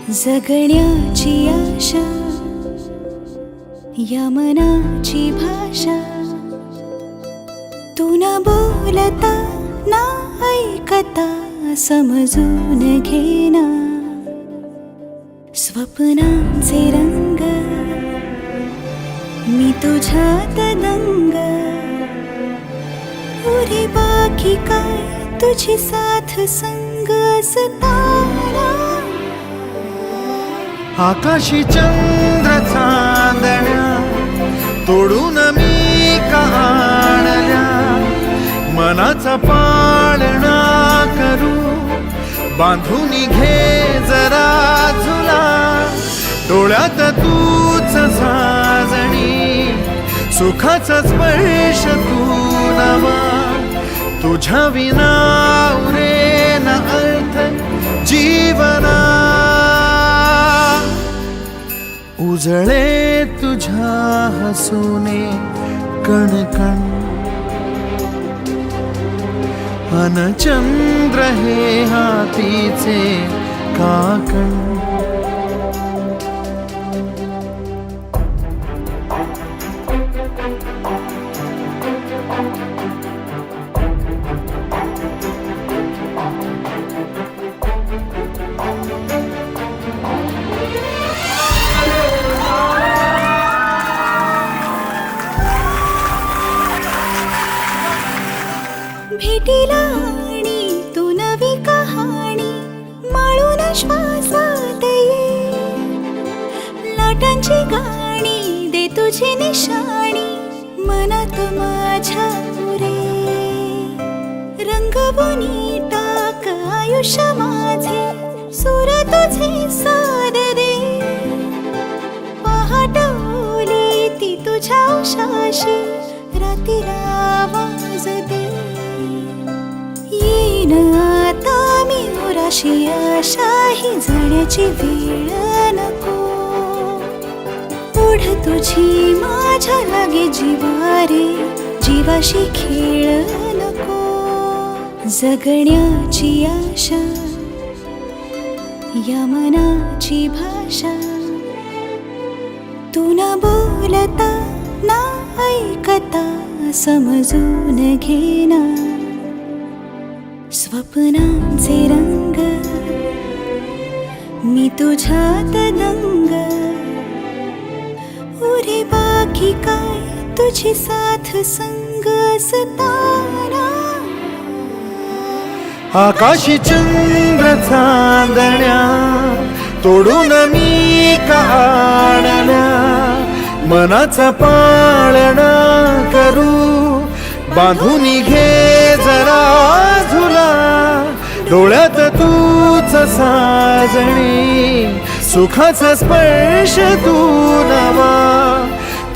जगण्याची आशा या मनाची भाषा, तू न बोलता ना ऐकता समजून घेना. स्वप्नांचे रंग मी तुझ्यात दंग, पुरे बाकी काय तुझी साथ संग असताना. आकाशी चंद्र चांदण्या तोडून मी का आणल्या, मनाचा पाळणा करू बांधून घे जरा झुला. डोळ्यात तूच साजणी, सुखाचा स्पर्श तू नवा. तुझ्या विना उरेना अर्थ जीवना. उजळे तुझ्या हसूने कणकण, अन चंद्र हे हातीचे काकण. भेटीला आणि तू नवी कहाणी माळून श्वासात ये. लाटांची गाणी दे तुझी निशाणी मनात माझ्या रे. रंगवून टाक आयुष्य माझे, सूर तुझे साद दे. पहाटवली ती तुझ्या उशाशी, रातीला आवाज दे. येईन आता मी उराशी आशा, ही जाण्याची वेळ नको. ओढ तुझी माझ्या लागे जीवारे, जीवाशी खेळ नको. जगण्याची आशा या मनाची भाषा, तू न बोलता ना ऐकता समजून घेना. स्वप्नांचे रंग मी तुझ्यात दंग, उरे बाकी काय तुझी साथ संग असताना. आकाशी चंद्र चांदण्या तोडून मी का आणल्या, मनाचा पाळणा करू बांधून घे जरा झुला. डोळ्यात तूच साजणी, सुखाचा स्पर्श तू नवा.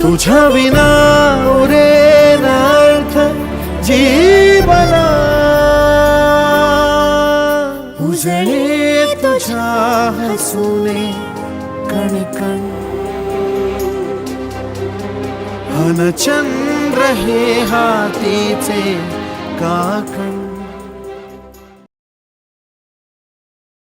तुझ्या विना उरेना अर्थ जीवना. उजळे तुझ्या हसूने कणकण, अन चंद्र हे हातीचे काकण.